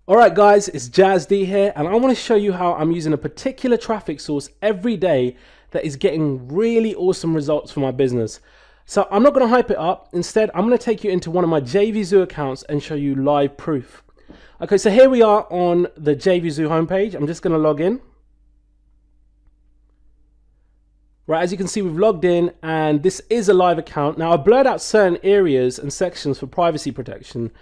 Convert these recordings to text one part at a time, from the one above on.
Alright guys, it's Jazz D here, and I want to show you how I'm using a particular traffic source every day that is getting really awesome results for my business. So I'm not going to hype it up. Instead, I'm going to take you into one of my JVZoo accounts and show you live proof. Okay, so here we are on the JVZoo homepage. I'm just going to log in. Right, as you can see, we've logged in and this is a live account. Now I've blurred out certain areas and sections for privacy protection.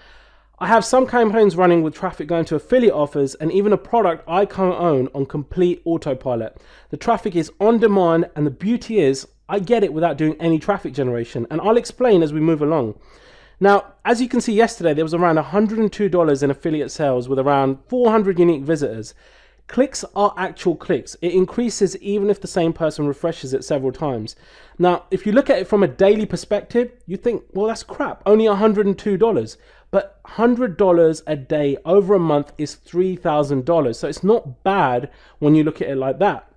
I have some campaigns running with traffic going to affiliate offers and even a product I co-own on complete autopilot. The traffic is on demand, and the beauty is I get it without doing any traffic generation, and I'll explain as we move along. Now, as you can see, yesterday there was around $102 in affiliate sales with around 400 unique visitors. Clicks are actual clicks. It increases even if the same person refreshes it several times. Now, if you look at it from a daily perspective, you think, well, that's crap, only $102. But $100 a day over a month is $3,000. So it's not bad when you look at it like that.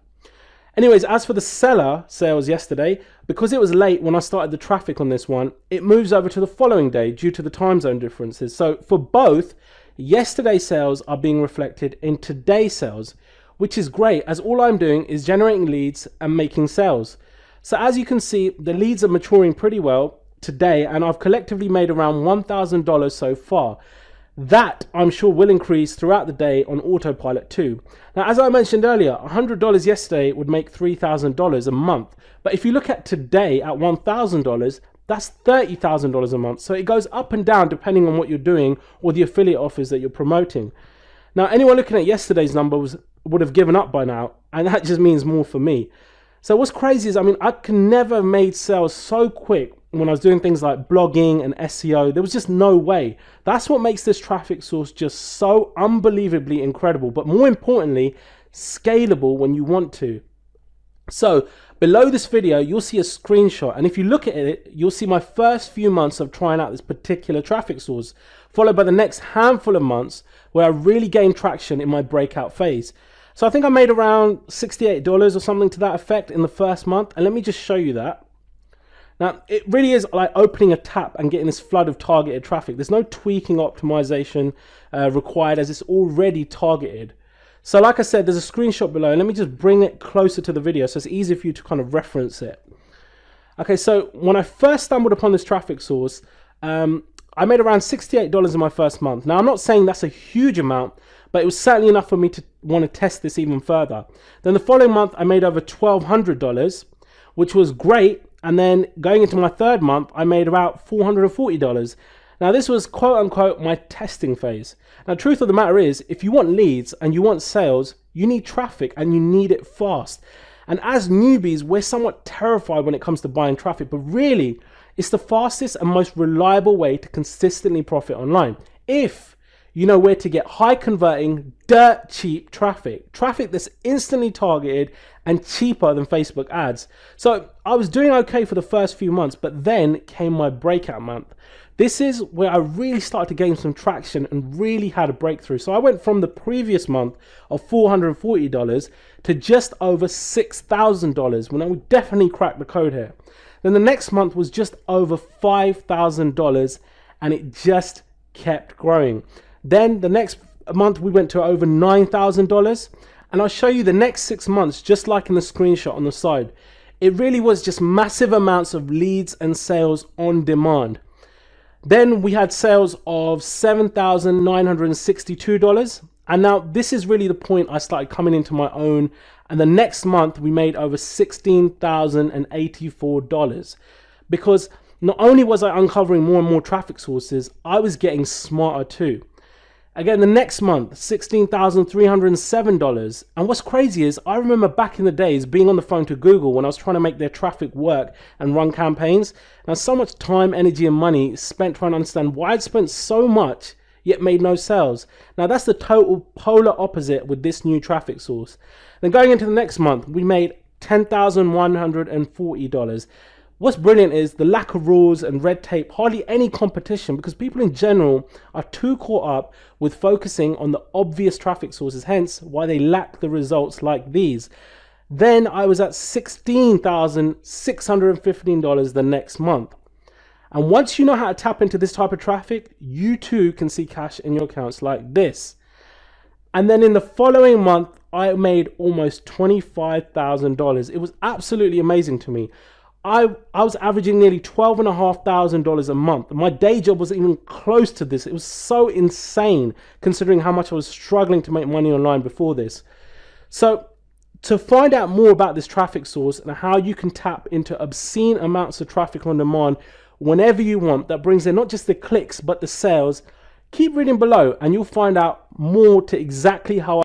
Anyways, as for the seller sales yesterday, because it was late when I started the traffic on this one, it moves over to the following day due to the time zone differences. So for both, yesterday's sales are being reflected in today's sales, which is great as all I'm doing is generating leads and making sales. So as you can see, the leads are maturing pretty well today, and I've collectively made around $1,000 so far. That I'm sure will increase throughout the day on autopilot too. Now, as I mentioned earlier, $100 yesterday would make $3,000 a month. But if you look at today at $1,000, that's $30,000 a month. So it goes up and down depending on what you're doing or the affiliate offers that you're promoting. Now, anyone looking at yesterday's numbers would have given up by now, and that just means more for me. So what's crazy is, I can never have made sales so quick when I was doing things like blogging and SEO. There was just no way. That's what makes this traffic source just so unbelievably incredible, but more importantly, scalable when you want to. So below this video, you'll see a screenshot, and if you look at it, you'll see my first few months of trying out this particular traffic source, followed by the next handful of months where I really gained traction in my breakout phase. So I think I made around $68 or something to that effect in the first month, and let me just show you that. Now, it really is like opening a tap and getting this flood of targeted traffic. There's no tweaking optimization required, as it's already targeted. So like I said, there's a screenshot below, and let me just bring it closer to the video so it's easier for you to kind of reference it. Okay, so when I first stumbled upon this traffic source, I made around $68 in my first month. Now, I'm not saying that's a huge amount, but it was certainly enough for me to want to test this even further. Then the following month, I made over $1,200, which was great. And then going into my third month, I made about $440. Now, this was quote unquote my testing phase. Now, truth of the matter is, if you want leads and you want sales, you need traffic and you need it fast. And as newbies, we're somewhat terrified when it comes to buying traffic, but really, it's the fastest and most reliable way to consistently profit online. If you know where to get high converting, dirt cheap traffic that's instantly targeted and cheaper than Facebook ads. So I was doing okay for the first few months, but then came my breakout month. This is where I really started to gain some traction and really had a breakthrough. So I went from the previous month of $440 to just over $6,000 when I would definitely crack the code here. Then the next month was just over $5,000, and it just kept growing. Then the next month we went to over $9,000, and I'll show you the next 6 months just like in the screenshot on the side. It really was just massive amounts of leads and sales on demand. Then we had sales of $7,962, and now this is really the point I started coming into my own, and the next month we made over $16,084 because not only was I uncovering more and more traffic sources, I was getting smarter too. Again, the next month, $16,307. And what's crazy is I remember back in the days being on the phone to Google when I was trying to make their traffic work and run campaigns. Now, so much time, energy, and money spent trying to understand why I'd spent so much yet made no sales. Now, that's the total polar opposite with this new traffic source. Then going into the next month, we made $10,140. What's brilliant is the lack of rules and red tape, hardly any competition, because people in general are too caught up with focusing on the obvious traffic sources, hence why they lack the results like these. Then I was at $16,615 the next month. And once you know how to tap into this type of traffic, you too can see cash in your accounts like this. And then in the following month, I made almost $25,000. It was absolutely amazing to me. I was averaging nearly $12,500 a month. My day job wasn't even close to this. It was so insane considering how much I was struggling to make money online before this. So to find out more about this traffic source and how you can tap into obscene amounts of traffic on demand whenever you want, that brings in not just the clicks but the sales, keep reading below and you'll find out more to exactly how